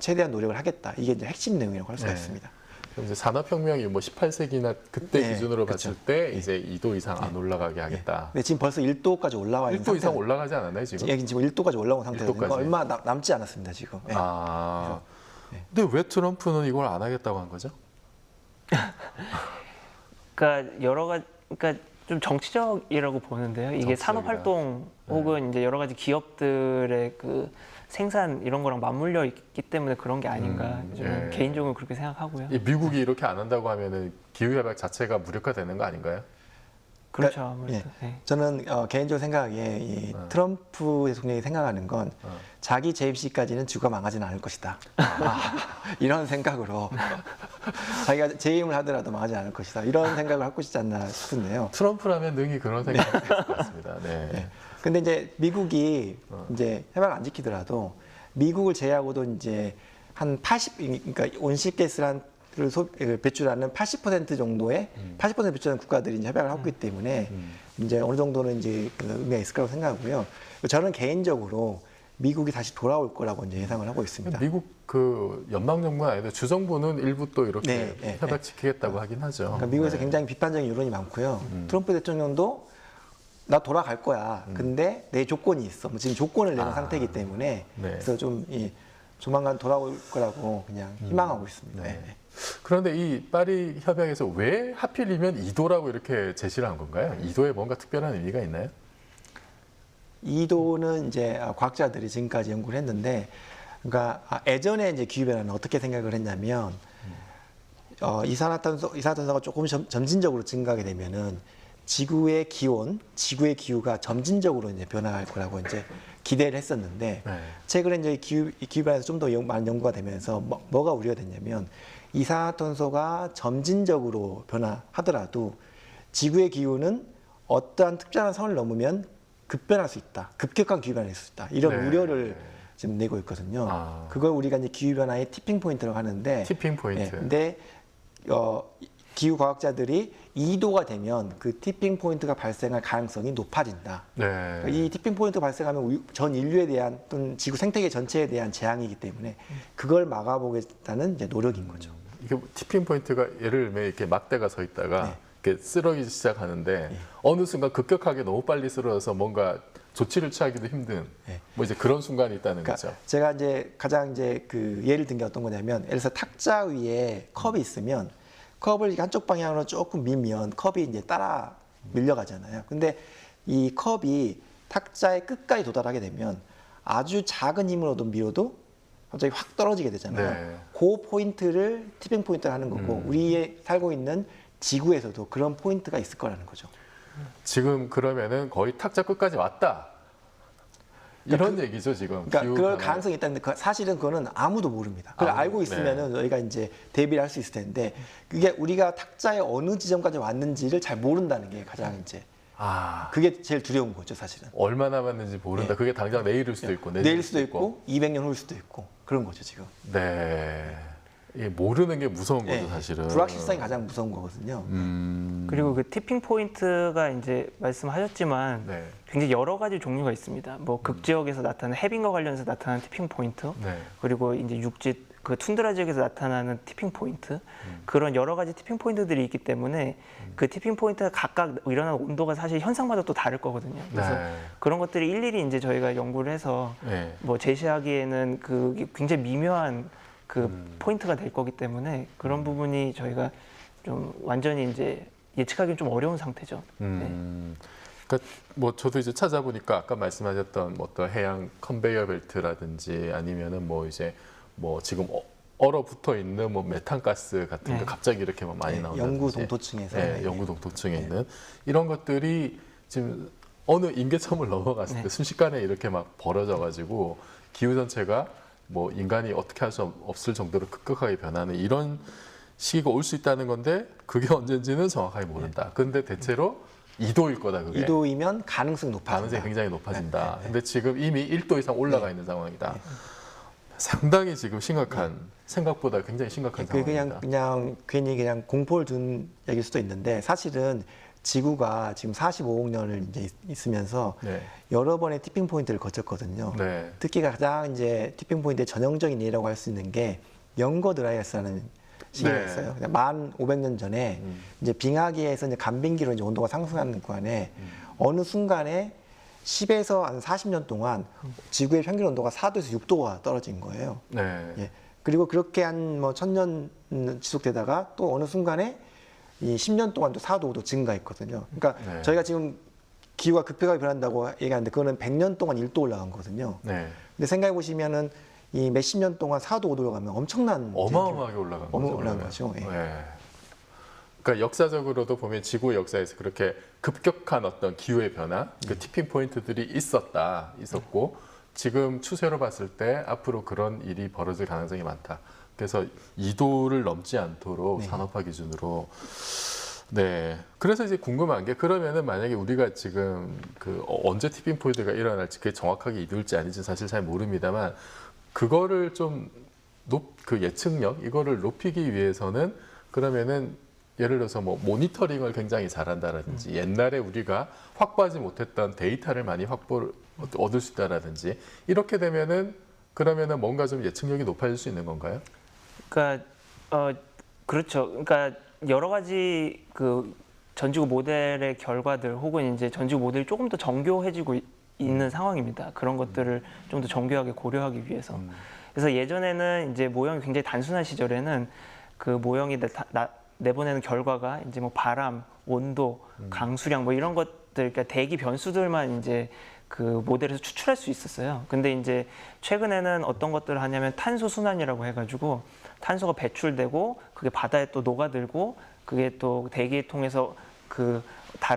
최대한 노력을 하겠다. 이게 이제 핵심 내용이라고 할 수가 있습니다. 그럼 이제 산업혁명이 뭐 18세기나 그때 기준으로 봤을 그렇죠. 때 이제 2도 이상 안 올라가게 하겠다. 근데 지금 벌써 1도까지 올라와 있는 1도 이상 올라가지 않았나요 지금? 예, 지금 1도까지 올라온 상태거든요. 1도까지. 얼마 남지 않았습니다 지금. 근데 왜 트럼프는 이걸 안 하겠다고 한 거죠? 그러니까 여러 가지 그러니까 좀 정치적이라고 보는데요. 이게 산업 활동 혹은 이제 여러 가지 기업들의 그 생산 이런 거랑 맞물려 있기 때문에 그런 게 아닌가 저는 개인적으로 그렇게 생각하고요. 이 미국이 이렇게 안 한다고 하면은 기후 협약 자체가 무력화되는 거 아닌가요? 그렇죠. 아무래도. 저는 개인적으로 생각하기에 이 트럼프 대통령이 생각하는 건 자기 재임 시까지는 지구가 망하지는 않을 것이다. 이런 생각으로 자기가 재임을 하더라도 망하지 않을 것이다. 이런 생각을 하고 있지 않나 싶은데요. 트럼프라면 능히 그런 생각을 했을 것 같습니다. 네. 근데 이제 미국이 이제 협약을 안 지키더라도 미국을 제외하고도 이제 한 80, 그러니까 온실가스를 배출하는 80% 정도의 80% 배출하는 국가들이 이제 협약을 하고 있기 때문에 이제 어느 정도는 이제 그 의미가 있을 거라고 생각하고요. 저는 개인적으로 미국이 다시 돌아올 거라고 이제 예상을 하고 있습니다. 미국 그 연방 정부는 아니고 주정부는 일부 또 이렇게 협약 지키겠다고 하긴 하죠. 그러니까 미국에서 굉장히 비판적인 여론이 많고요. 트럼프 대통령도 나 돌아갈 거야. 근데 내 조건이 있어. 지금 조건을 내는 상태이기 때문에 그래서 좀 조만간 돌아올 거라고 그냥 희망하고 있습니다. 그런데 이 파리 협약에서 왜 하필이면 2도라고 이렇게 제시를 한 건가요? 2도에 뭔가 특별한 의미가 있나요? 2도는 이제 과학자들이 지금까지 연구를 했는데, 그러니까 예전에 이제 기후 변화는 어떻게 생각을 했냐면 이산화탄소가 조금 점진적으로 증가하게 되면은 지구의 기온, 지구의 기후가 점진적으로 이제 변화할 거라고 이제 기대를 했었는데 최근에 이제 기후 변화에서 좀 더 많은 연구가 되면서 뭐가 우려가 됐냐면 이산화탄소가 점진적으로 변화하더라도 지구의 기후는 어떠한 특정한 선을 넘으면 급변할 수 있다. 급격한 기후 변화가 있을 수 있다. 이런 네. 우려를 지금 내고 있거든요. 아. 그걸 우리가 이제 기후 변화의 티핑 포인트라고 하는데 티핑 포인트. 근데 기후 과학자들이 2도가 되면 그 티핑 포인트가 발생할 가능성이 높아진다. 네. 이 티핑 포인트 발생하면 전 인류에 대한 또는 지구 생태계 전체에 대한 재앙이기 때문에 그걸 막아보겠다는 이제 노력인 거죠. 이게 티핑 포인트가 예를 들면 이렇게 막대가 서 있다가 네. 이렇게 쓰러지기 시작하는데 어느 순간 급격하게 너무 빨리 쓰러져서 뭔가 조치를 취하기도 힘든 네. 뭐 이제 그런 순간이 있다는 그러니까 거죠. 제가 이제 가장 이제 그 예를 든 게 어떤 거냐면, 예를 들어서 탁자 위에 컵이 있으면 컵을 이렇게 한쪽 방향으로 조금 밀면 컵이 이제 따라 밀려가잖아요. 근데 이 컵이 탁자의 끝까지 도달하게 되면 아주 작은 힘으로도 밀어도 갑자기 확 떨어지게 되잖아요. 네. 그 포인트를 티핑 포인트를 하는 거고, 우리의 살고 있는 지구에서도 그런 포인트가 있을 거라는 거죠. 지금 그러면은 거의 탁자 끝까지 왔다. 이런 얘기죠 지금. 그러니까 기후 그럴 변화. 가능성이 있다는데 사실은 그거는 아무도 모릅니다. 그걸 알고 네. 있으면은 저희가 이제 대비를 할 수 있을 텐데, 그게 우리가 탁자의 어느 지점까지 왔는지를 잘 모른다는 게 가장 이제 아, 그게 제일 두려운 거죠, 사실은. 얼마 남았는지 모른다. 네. 그게 당장 내일일 수도 있고 내일 수도 있고 200년 후일 수도 있고 그런 거죠, 지금. 네. 이게 모르는 게 무서운 거죠 네. 사실은. 불확실성이 가장 무서운 거거든요. 그리고 그 티핑 포인트가 이제 말씀하셨지만 네. 굉장히 여러 가지 종류가 있습니다. 뭐 극지역에서 나타나는 해빙과 관련해서 나타나는 티핑 포인트, 네. 그리고 이제 육지 그 툰드라 지역에서 나타나는 티핑 포인트, 그런 여러 가지 티핑 포인트들이 있기 때문에 그 티핑 포인트가 각각 일어나는 온도가 사실 현상마다 또 다를 거거든요. 그래서 네. 그런 것들이 일일이 이제 저희가 연구를 해서 네. 뭐 제시하기에는 그 굉장히 미묘한 그 포인트가 될 거기 때문에 그런 부분이 저희가 좀 완전히 이제 예측하기는 좀 어려운 상태죠. 그러니까 뭐 저도 이제 찾아보니까 아까 말씀하셨던 뭐 어떤 해양 컨베이어 벨트라든지 아니면은 뭐 이제 뭐 지금 얼어붙어 있는 뭐 메탄가스 같은 게 네. 갑자기 이렇게 막 많이 네, 나온다든지. 영구 동토층에서. 네, 네. 영구 동토층에 있는 이런 것들이 지금 어느 임계점을 넘어갔을 때 네. 순식간에 이렇게 막 벌어져 가지고 기후 전체가 뭐 인간이 어떻게 할 수 없을 정도로 급격하게 변하는 이런 시기가 올 수 있다는 건데 그게 언젠지는 정확하게 모른다. 근데 대체로 2도일 거다 그게. 2도이면 가능성이 높아진다. 가능성이 굉장히 높아진다. 네. 근데 지금 이미 1도 이상 올라가 있는 상황이다. 상당히 지금 심각한 생각보다 굉장히 심각한 그 상황입니다. 그냥 괜히 그냥 공포를 둔 얘기일 수도 있는데, 사실은 지구가 지금 45억 년을 이제 있으면서 네. 여러 번의 티핑 포인트를 거쳤거든요. 네. 특히 가장 이제 티핑 포인트의 전형적인 예라고 할 수 있는 게 영거 드라이아스라는 시기가 네. 있어요. 1500년 전에 이제 빙하기에서 이제 간빙기로 이제 온도가 상승하는 구간에 어느 순간에 10에서 한 40년 동안 지구의 평균 온도가 4도에서 6도가 떨어진 거예요. 네. 예. 그리고 그렇게 한 뭐 1000년 지속되다가 또 어느 순간에 이 10년 동안 또 4도, 5도 증가했거든요. 그러니까 네. 저희가 지금 기후가 급격하게 변한다고 얘기하는데 그거는 100년 동안 1도 올라간 거거든요. 네. 근데 생각해 보시면은 이 몇십 년 동안 4도, 5도로 가면 엄청난 어마어마하게 올라간 거죠. 올라간 그러면. 거죠. 예. 네. 그러니까 역사적으로도 보면 지구 역사에서 그렇게 급격한 어떤 기후의 변화, 그 티핑 포인트들이 있었고 지금 추세로 봤을 때 앞으로 그런 일이 벌어질 가능성이 많다. 그래서 2도를 넘지 않도록 네. 산업화 기준으로. 네. 그래서 이제 궁금한 게 그러면은 만약에 우리가 지금 그 언제 티핑 포인트가 일어날지 그게 정확하게 이룰지 아닌지 사실 잘 모릅니다만 그거를 좀 그 예측력 이거를 높이기 위해서는 그러면은 예를 들어서 뭐 모니터링을 굉장히 잘한다라든지 옛날에 우리가 확보하지 못했던 데이터를 많이 얻을 수 있다라든지 이렇게 되면은 그러면은 뭔가 좀 예측력이 높아질 수 있는 건가요? 그러니까 그렇죠. 그러니까 여러 가지 그 전지구 모델의 결과들 혹은 이제 전지구 모델이 조금 더 정교해지고 있는 상황입니다. 그런 것들을 좀 더 정교하게 고려하기 위해서. 그래서 예전에는 이제 모형이 굉장히 단순한 시절에는 그 모형이 내보내는 결과가 이제 뭐 바람, 온도, 강수량 뭐 이런 것들, 그러니까 대기 변수들만 이제 그 모델에서 추출할 수 있었어요. 근데 이제 최근에는 어떤 것들을 하냐면 탄소 순환이라고 해가지고 탄소가 배출되고 그게 바다에 또 녹아들고 그게 또 대기를 통해서 그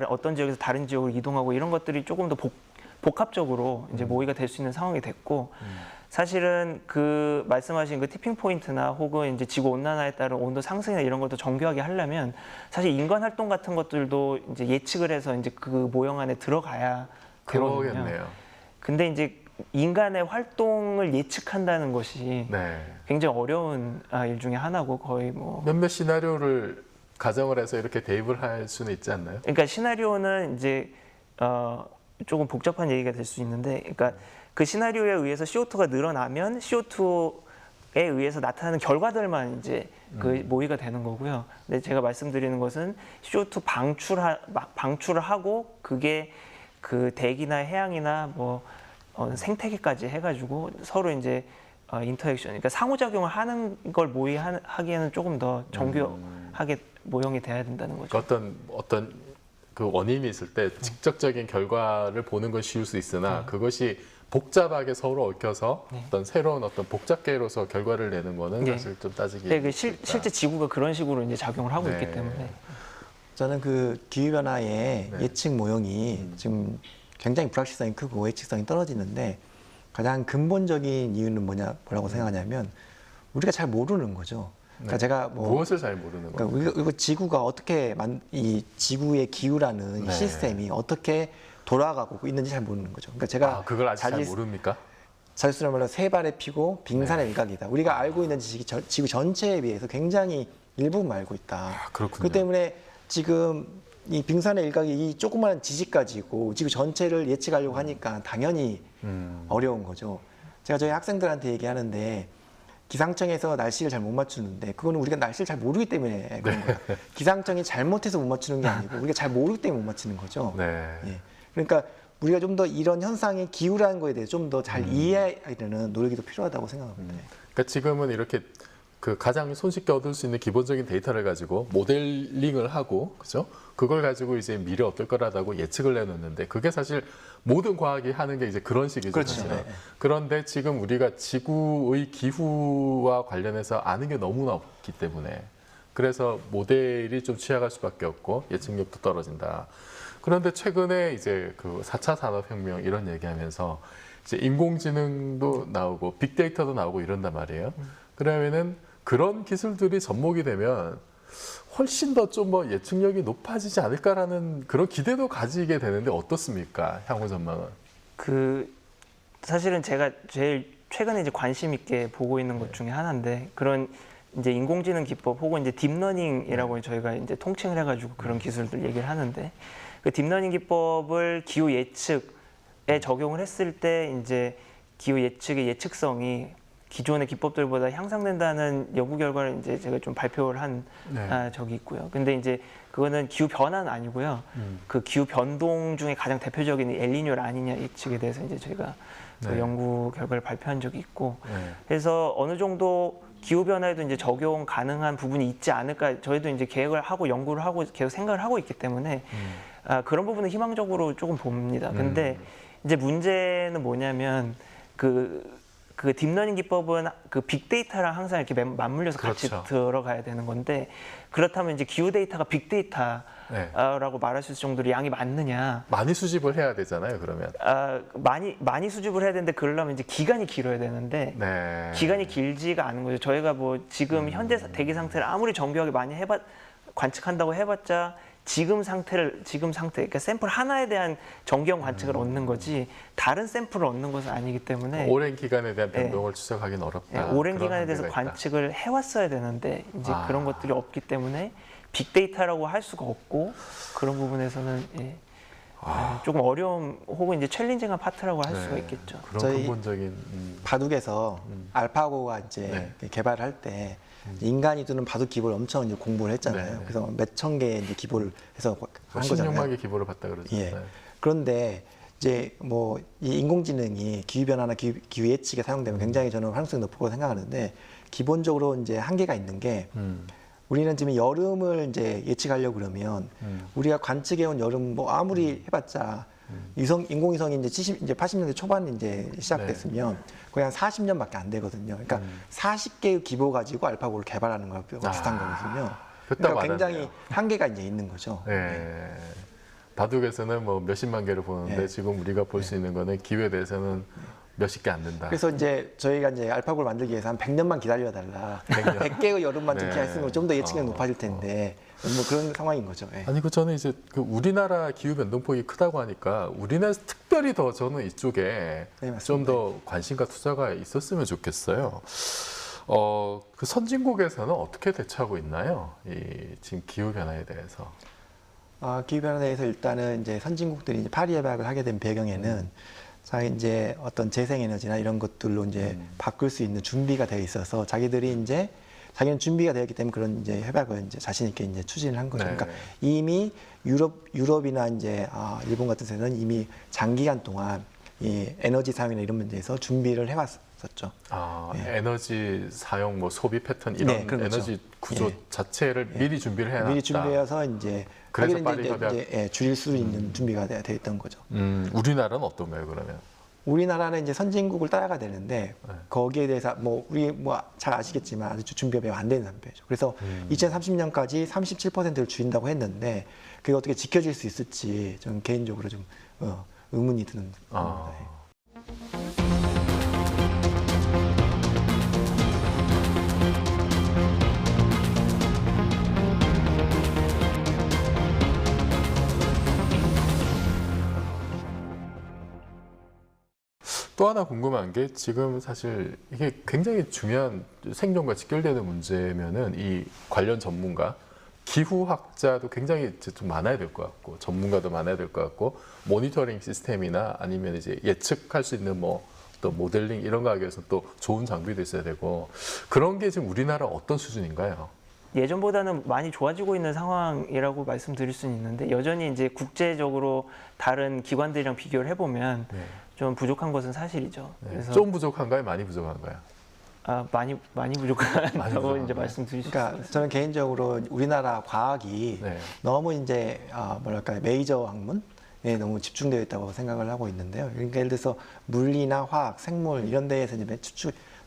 어떤 지역에서 다른 지역으로 이동하고 이런 것들이 조금 더 복합적으로 이제 모의가 될 수 있는 상황이 됐고 사실은 그 말씀하신 그 티핑 포인트나 혹은 이제 지구 온난화에 따른 온도 상승이나 이런 것도 정교하게 하려면 사실 인간 활동 같은 것들도 이제 예측을 해서 이제 그 모형 안에 들어가야 되거든요. 그러겠네요. 근데 이제 인간의 활동을 예측한다는 것이 네. 굉장히 어려운 일 중에 하나고 거의 뭐 몇몇 시나리오를 가정을 해서 이렇게 대입을 할 수는 있지 않나요? 그러니까 시나리오는 이제 조금 복잡한 얘기가 될 수 있는데, 그러니까 그 시나리오에 의해서 CO2가 늘어나면 CO2에 의해서 나타나는 결과들만 이제 그 모의가 되는 거고요. 근데 제가 말씀드리는 것은 CO2 방출을 하고 그게 그 대기나 해양이나 뭐 생태계까지 해가지고 서로 이제 인터액션, 그러니까 상호작용을 하는 걸 모의하기에는 조금 더 정교하게 모형이 돼야 된다는 거죠. 어떤 그 원인이 있을 때 직접적인 결과를 보는 건 쉬울 수 있으나 그것이 복잡하게 서로 얽혀서 어떤 새로운 어떤 복잡계로서 결과를 내는 거는 사실 좀 따지기 네, 실제 지구가 그런 식으로 이제 작용을 하고 있기 때문에 저는 그 기후 변화의 예측 모형이 지금 굉장히 불확실성이 크고 예측성이 떨어지는데 가장 근본적인 이유는 뭐라고 생각하냐면 우리가 잘 모르는 거죠. 그러니까 제가 무엇을 잘 모르는 거예요? 그러니까 우리가 지구가 어떻게 이 지구의 기후라는 시스템이 어떻게 돌아가고 있는지 잘 모르는 거죠. 그러니까 제가 그걸 아직 잘 모릅니까? 자주스러운 말로 세 발의 피고 빙산의 일각이다. 우리가 알고 있는 지식이 지구 전체에 비해서 굉장히 일부분 알고 있다. 그렇군요. 그 때문에 지금 이 빙산의 일각이 이 조그마한 지식 가지고 지구 전체를 예측하려고 하니까 당연히 어려운 거죠. 제가 저희 학생들한테 얘기하는데 기상청에서 날씨를 잘 못 맞추는데 그거는 우리가 날씨를 잘 모르기 때문에 그런 거예요. 기상청이 잘못해서 못 맞추는 게 아니고 우리가 잘 모르기 때문에 못 맞추는 거죠. 네. 예. 그러니까 우리가 좀 더 이런 현상의 기후라는 거에 대해 좀 더 잘 이해하려는 노력이 더 필요하다고 생각합니다. 그러니까 지금은 이렇게 그 가장 손쉽게 얻을 수 있는 기본적인 데이터를 가지고 모델링을 하고, 그죠? 그걸 가지고 이제 미래 어떨 거라고 예측을 내놓는데 그게 사실 모든 과학이 하는 게 이제 그런 식이죠. 그렇죠. 사실은. 네. 그런데 지금 우리가 지구의 기후와 관련해서 아는 게 너무나 없기 때문에 그래서 모델이 좀 취약할 수밖에 없고 예측력도 떨어진다. 그런데 최근에 이제 그 4차 산업혁명 이런 얘기하면서 이제 인공지능도 나오고 빅데이터도 나오고 이런단 말이에요. 그러면은 그런 기술들이 접목이 되면 훨씬 더 좀 뭐 예측력이 높아지지 않을까라는 그런 기대도 가지게 되는데 어떻습니까? 향후 전망은? 사실은 제가 제일 최근에 이제 관심 있게 보고 있는 것 중에 하나인데 그런 이제 인공지능 기법 혹은 이제 딥러닝이라고 저희가 이제 통칭을 해가지고 그런 기술들 얘기를 하는데 그 딥러닝 기법을 기후 예측에 적용을 했을 때 이제 기후 예측의 예측성이 기존의 기법들보다 향상된다는 연구 결과를 이제 제가 좀 발표를 한 적이 있고요. 근데 이제 그거는 기후 변화는 아니고요. 그 기후 변동 중에 가장 대표적인 엘니뇨 라니냐 예측에 대해서 이제 저희가 그 연구 결과를 발표한 적이 있고, 그래서 어느 정도 기후 변화에도 이제 적용 가능한 부분이 있지 않을까. 저희도 이제 계획을 하고 연구를 하고 계속 생각을 하고 있기 때문에 그런 부분은 희망적으로 조금 봅니다. 근데 이제 문제는 뭐냐면 그 딥러닝 기법은 그 빅데이터랑 항상 이렇게 맞물려서 같이 들어가야 되는 건데 그렇다면 이제 기후 데이터가 빅데이터라고 말할 수 있을 정도로 양이 많느냐? 많이 수집을 해야 되잖아요, 그러면. 많이 수집을 해야 되는데 그러려면 이제 기간이 길어야 되는데 기간이 길지가 않은 거죠. 저희가 뭐 지금 현재 대기 상태를 아무리 정교하게 많이 관측한다고 해봤자 지금 상태, 그러니까 샘플 하나에 대한 정기형 관측을 얻는 거지 다른 샘플을 얻는 것은 아니기 때문에 오랜 기간에 대한 변동을 추적하기는 어렵다. 오랜 기간에 대해서 관측을 해왔어야 되는데 이제 그런 것들이 없기 때문에 빅데이터라고 할 수가 없고 그런 부분에서는 조금 어려움 혹은 이제 챌린징한 파트라고 할 수가 있겠죠. 그런 저희 근본적인 바둑에서 알파고가 이제 개발할 때 인간이 두는 바둑 기보를 엄청 이제 공부를 했잖아요. 그래서 몇 천 개의 이제 기보를 해서 한 거잖아요. 16만 개 기보를 봤다 그러죠. 그런데 이제 뭐 이 인공지능이 기후 변화나 기후 예측에 사용되면 굉장히 저는 활용성이 높다고 생각하는데 기본적으로 이제 한계가 있는 게 우리는 지금 여름을 이제 예측하려고 그러면 우리가 관측해온 여름 뭐 아무리 해봤자 인공위성이 이제 80년대 초반에 이제 시작됐으면 거의 한 40년밖에 안 되거든요. 그러니까 40개의 기보 가지고 알파고를 개발하는 거랑 비슷한 거거든요. 그러니까 굉장히 한계가 이제 있는 거죠. 바둑에서는 뭐 몇십만 개를 보는데 지금 우리가 볼 수 있는 거는 기후에 대해서는 몇십 개 안 된다. 그래서 이제 저희가 이제 알파고를 만들기 위해서 한 100년만 기다려달라. 100개의 여름만 좀 네. 기다렸으면 좀 더 예측력이 높아질 텐데 뭐 그런 상황인 거죠. 예. 아니 저는 이제 그 우리나라 기후 변동폭이 크다고 하니까 우리나라에서 특별히 더 저는 이쪽에 네, 맞습니다. 좀 더 관심과 투자가 있었으면 좋겠어요. 그 선진국에서는 어떻게 대처하고 있나요? 이 지금 기후 변화에 대해서. 기후 변화에 대해서 일단은 이제 선진국들이 이제 파리 협약을 하게 된 배경에는 이제 어떤 재생에너지나 이런 것들로 이제 바꿀 수 있는 준비가 되어 있어서 자기들이 이제 자기는 준비가 되었기 때문에 그런 이제 협약을 이제 자신 있게 이제 추진을 한 거죠. 네. 그러니까 이미 유럽이나 이제 일본 같은 데는 이미 장기간 동안 이 에너지 사용이나 이런 문제에서 준비를 해왔었죠. 네. 에너지 사용, 뭐 소비 패턴 이런 네, 그렇죠. 에너지 구조 예. 자체를 미리 준비를 해놨다. 미리 준비해서 이제 그래서 하기는 파리 협약. 이제 줄일 수 있는 준비가 되어 있던 거죠. 우리나라는 어떤가요, 그러면? 우리나라는 이제 선진국을 따라가야 되는데 네. 거기에 대해서 뭐 우리 뭐 잘 아시겠지만 아직 준비가 매우 안 되는 상태죠. 그래서 2030년까지 37%를 줄인다고 했는데 그게 어떻게 지켜질 수 있을지 저는 개인적으로 좀 의문이 드는 겁니다. 예. 또 하나 궁금한 게 지금 사실 이게 굉장히 중요한 생존과 직결되는 문제면은 이 관련 전문가, 기후학자도 굉장히 이제 좀 많아야 될 것 같고 전문가도 많아야 될 것 같고 모니터링 시스템이나 아니면 이제 예측할 수 있는 뭐 또 모델링 이런 거 하기 위해서 또 좋은 장비도 있어야 되고 그런 게 지금 우리나라 어떤 수준인가요? 예전보다는 많이 좋아지고 있는 상황이라고 말씀드릴 수는 있는데 여전히 이제 국제적으로 다른 기관들이랑 비교를 해보면 네. 좀 부족한 것은 사실이죠. 네. 그래서 좀 부족한가요? 많이 부족한가요? 많이 부족하다고 부족한가요? 이제 말씀드릴 수 그러니까 있어요. 저는 개인적으로 우리나라 과학이 네. 너무 이제 뭐랄까요 메이저 학문에 너무 집중되어 있다고 생각을 하고 있는데요. 그러니까 예를 들어서 물리나 화학, 생물 이런 데에서 이제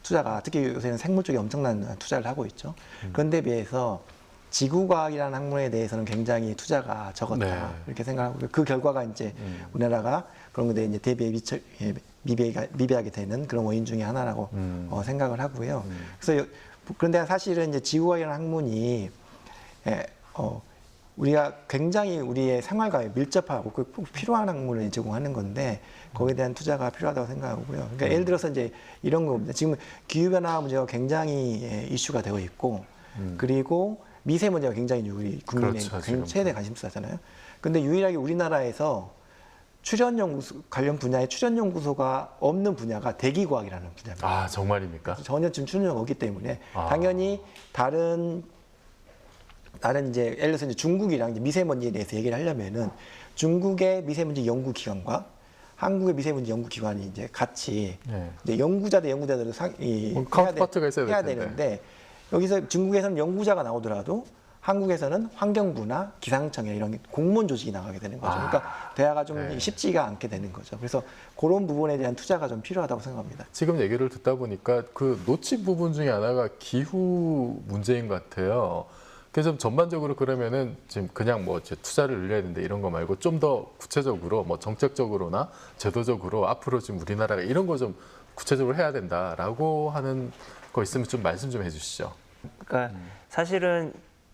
투자가 특히 요새는 생물 쪽에 엄청난 투자를 하고 있죠. 그런데 비해서 지구과학이라는 학문에 대해서는 굉장히 투자가 적었다 네. 이렇게 생각하고 그 결과가 이제 우리나라가 그런 것에 이제 대비에 미비하게 되는 그런 원인 중에 하나라고 생각을 하고요. 그래서 그런데 사실은 이제 지구과학이라는 학문이 우리가 굉장히 우리의 생활과 밀접하고 꼭 필요한 학문을 제공하는 건데 거기에 대한 투자가 필요하다고 생각하고요. 그러니까 예를 들어서 이제 이런 겁니다. 지금 기후변화 문제가 굉장히 이슈가 되어 있고 그리고 미세먼지가 굉장히 우리 국민의 그렇죠, 최대 관심사잖아요. 근데 유일하게 우리나라에서 출연연구소 관련 분야에 출연연구소가 없는 분야가 대기과학이라는 분야입니다. 아 정말입니까? 전혀 지금 출연료가 없기 때문에 당연히 다른 이제 예를 들어서 이제 중국이랑 이제 미세먼지에 대해서 얘기를 하려면은 중국의 미세먼지 연구기관과 한국의 미세먼지 연구기관이 이제 같이 네. 이제 연구자 대 연구자들을 카운터파트가 있어야 해야 될 텐데. 되는데 여기서 중국에서는 연구자가 나오더라도 한국에서는 환경부나 기상청이나 이런 공무원 조직이 나가게 되는 거죠. 그러니까 대화가 좀 네. 쉽지가 않게 되는 거죠. 그래서 그런 부분에 대한 투자가 좀 필요하다고 생각합니다. 지금 얘기를 듣다 보니까 그 놓친 부분 중에 하나가 기후 문제인 것 같아요. 그래서 좀 전반적으로 그러면은 지금 그냥 뭐 이제 투자를 늘려야 된다 이런 거 말고 좀 더 구체적으로 뭐 정책적으로나 제도적으로 앞으로 지금 우리나라가 이런 거 좀 구체적으로 해야 된다라고 하는 거 있으면 좀 말씀 좀 해주시죠. 그러니까 사실은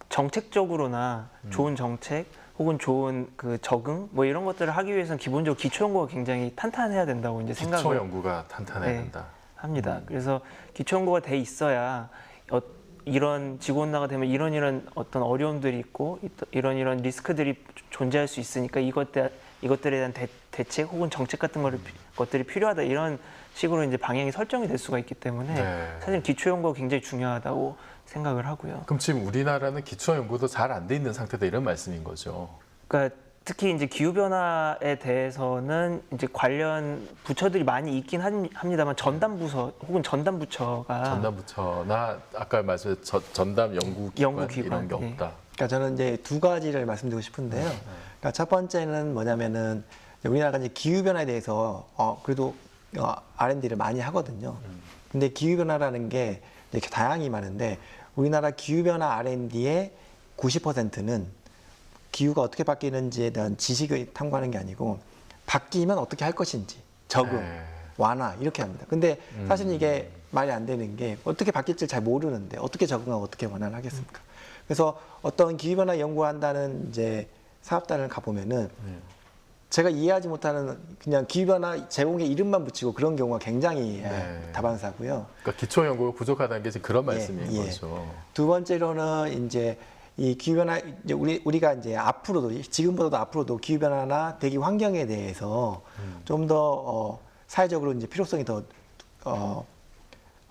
정책적으로나 좋은 정책 혹은 좋은 그 적응 뭐 이런 것들을 하기 위해서는 기본적으로 기초 연구가 굉장히 탄탄해야 된다고 이제 기초 생각을 연구가 탄탄해야 네. 된다. 합니다. 그래서 기초 연구가 돼 있어야 이런 지구 온난화가 되면 이런 어떤 어려움들이 있고 이런 리스크들이 존재할 수 있으니까 이것들에 대한 대책 혹은 정책 같은 것들이 필요하다 이런 식으로 이제 방향이 설정이 될 수가 있기 때문에 네. 사실 기초 연구가 굉장히 중요하다고 생각을 하고요. 그럼 지금 우리나라는 기초 연구도 잘 안 돼 있는 상태다 이런 말씀인 거죠. 그러니까 특히 이제 기후 변화에 대해서는 이제 관련 부처들이 많이 있긴 합니다만 전담 부서 혹은 전담 부처가 전담 부처나 아까 말씀하신 전담 연구기관 이런 게 예. 없다. 그러니까 저는 이제 두 가지를 말씀드리고 싶은데요. 그러니까 첫 번째는 뭐냐면은 우리나라가 이제 기후 변화에 대해서 그래도 R&D를 많이 하거든요. 근데 기후 변화라는 게 이렇게 다양히 많은데 우리나라 기후 변화 R&D의 90%는 기후가 어떻게 바뀌는지에 대한 지식을 탐구하는 게 아니고 바뀌면 어떻게 할 것인지 적응. 네. 완화 이렇게 합니다. 근데 사실은 이게 말이 안 되는 게 어떻게 바뀔지 잘 모르는데 어떻게 적응하고 어떻게 완화를 하겠습니까? 그래서 어떤 기후변화 연구한다는 이제 사업단을 가보면은 제가 이해하지 못하는 그냥 기후변화 제공의 이름만 붙이고 그런 경우가 굉장히 다반사고요. 그러니까 기초 연구가 부족하다는 게 지금 그런 말씀인 예. 거죠. 두 번째로는 이제 이 기후변화 이제 우리가 이제 앞으로도 지금보다도 앞으로도 기후변화나 대기 환경에 대해서 좀 더 사회적으로 이제 필요성이 더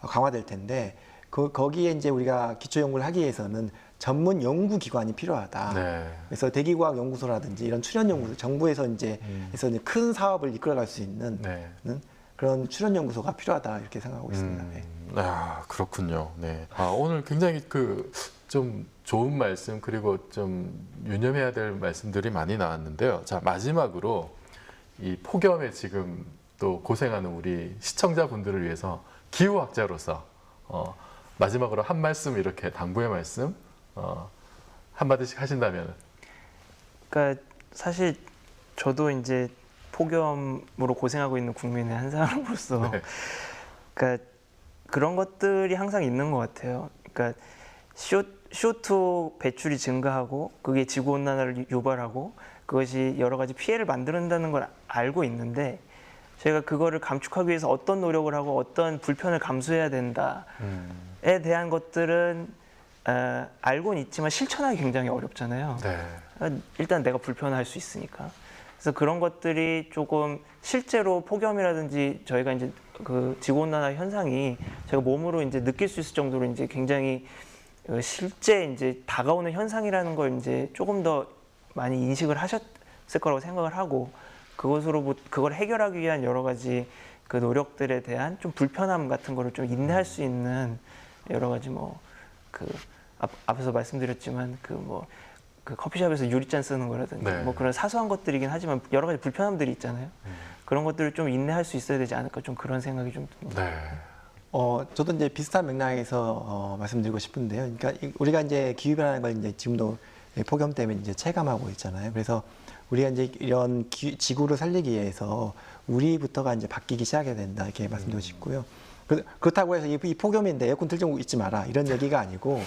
강화될 텐데 거기에 이제 우리가 기초 연구를 하기 위해서는 전문 연구 기관이 필요하다. 네. 그래서 대기과학 연구소라든지 이런 출연 연구소, 정부에서 이제 해서 이제 큰 사업을 이끌어갈 수 있는 네. 그런 출연 연구소가 필요하다 이렇게 생각하고 있습니다. 네. 아, 그렇군요. 네. 오늘 굉장히 좀 좋은 말씀 그리고 좀 유념해야 될 말씀들이 많이 나왔는데요. 자, 마지막으로 이 폭염에 지금 또 고생하는 우리 시청자분들을 위해서 기후학자로서 마지막으로 한 말씀 이렇게 당부의 말씀 한마디씩 하신다면. 그러니까 사실 저도 이제 폭염으로 고생하고 있는 국민의 한 사람으로서 네. 그러니까 그런 것들이 항상 있는 것 같아요. 그러니까 CO2 배출이 증가하고 그게 지구 온난화를 유발하고 그것이 여러 가지 피해를 만든다는 걸 알고 있는데 저희가 그거를 감축하기 위해서 어떤 노력을 하고 어떤 불편을 감수해야 된다에 대한 것들은 알고는 있지만 실천하기 굉장히 어렵잖아요. 네. 일단 내가 불편할 수 있으니까. 그래서 그런 것들이 조금 실제로 폭염이라든지 저희가 이제 그 지구온난화 현상이 제가 몸으로 이제 느낄 수 있을 정도로 이제 굉장히 실제 이제 다가오는 현상이라는 걸 이제 조금 더 많이 인식을 하셨을 거라고 생각을 하고 그걸 해결하기 위한 여러 가지 그 노력들에 대한 좀 불편함 같은 거를 좀 인내할 수 있는 여러 가지 앞에서 말씀드렸지만 그 커피숍에서 유리잔 쓰는 거라든지 네. 뭐 그런 사소한 것들이긴 하지만 여러 가지 불편함들이 있잖아요. 그런 것들을 좀 인내할 수 있어야 되지 않을까 좀 그런 생각이 좀 듭니다. 네. 저도 이제 비슷한 맥락에서 말씀드리고 싶은데요. 그러니까 우리가 이제 기후변화라는 걸 이제 지금도 폭염 때문에 이제 체감하고 있잖아요. 그래서 우리가 이제 이런 지구를 살리기 위해서 우리부터가 이제 바뀌기 시작해야 된다 이렇게 말씀드리고 싶고요. 그렇다고 해서 이 폭염인데 에어컨 틀고 있지 마라 이런 얘기가 아니고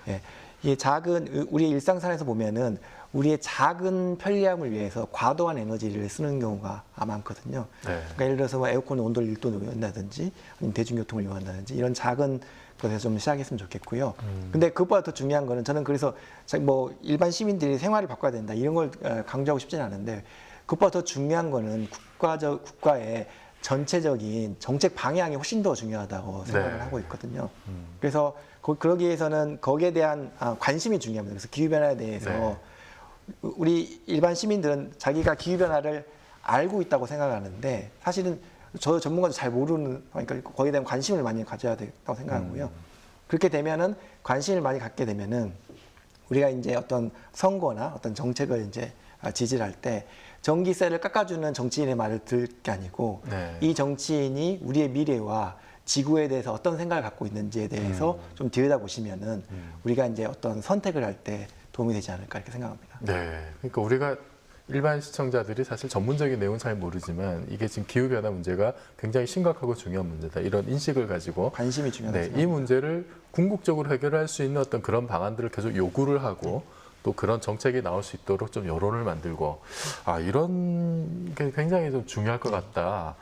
예, 이 작은 우리 일상생활에서 보면은 우리의 작은 편리함을 위해서 과도한 에너지를 쓰는 경우가 많거든요. 네. 그러니까 예를 들어서 뭐 에어컨 온도를 1도 넣는다든지 아니면 대중교통을 이용한다든지 이런 작은 것에서 좀 시작했으면 좋겠고요. 근데 그것보다 더 중요한 거는 저는 그래서 뭐 일반 시민들이 생활을 바꿔야 된다 이런 걸 강조하고 싶지는 않은데 그것보다 더 중요한 거는 국가의 전체적인 정책 방향이 훨씬 더 중요하다고 생각을 하고 있거든요. 그래서 그러기 위해서는 거기에 대한 관심이 중요합니다. 그래서 기후변화에 대해서 우리 일반 시민들은 자기가 기후변화를 알고 있다고 생각하는데 사실은 저 전문가도 잘 모르는 그러니까 거기에 대한 관심을 많이 가져야 된다고 생각하고요. 그렇게 되면은 관심을 많이 갖게 되면은 우리가 이제 어떤 선거나 어떤 정책을 이제 지지를 할 때 전기세를 깎아주는 정치인의 말을 들을 게 아니고 이 정치인이 우리의 미래와 지구에 대해서 어떤 생각을 갖고 있는지에 대해서 좀 들여다보시면은 우리가 이제 어떤 선택을 할 때 도움이 되지 않을까 이렇게 생각합니다. 네. 그러니까 우리가 일반 시청자들이 사실 전문적인 내용은 잘 모르지만 이게 지금 기후변화 문제가 굉장히 심각하고 중요한 문제다. 이런 인식을 가지고 관심이 중요하다. 이 문제를 궁극적으로 해결할 수 있는 어떤 그런 방안들을 계속 요구를 하고 또 그런 정책이 나올 수 있도록 좀 여론을 만들고 이런 게 굉장히 좀 중요할 것 같다.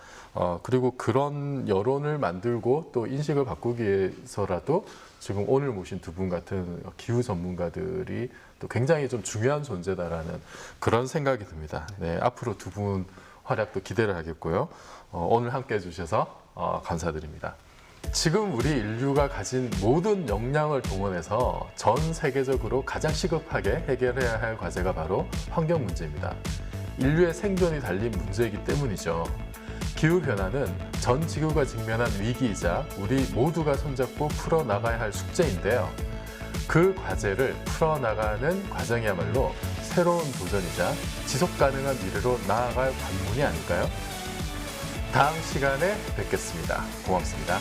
그리고 그런 여론을 만들고 또 인식을 바꾸기 위해서라도 지금 오늘 모신 두 분 같은 기후 전문가들이 또 굉장히 좀 중요한 존재다라는 그런 생각이 듭니다. 네, 앞으로 두 분 활약도 기대를 하겠고요. 오늘 함께 해주셔서 감사드립니다. 지금 우리 인류가 가진 모든 역량을 동원해서 전 세계적으로 가장 시급하게 해결해야 할 과제가 바로 환경 문제입니다. 인류의 생존이 달린 문제이기 때문이죠. 기후변화는 전 지구가 직면한 위기이자 우리 모두가 손잡고 풀어나가야 할 숙제인데요. 그 과제를 풀어나가는 과정이야말로 새로운 도전이자 지속가능한 미래로 나아갈 관문이 아닐까요? 다음 시간에 뵙겠습니다. 고맙습니다.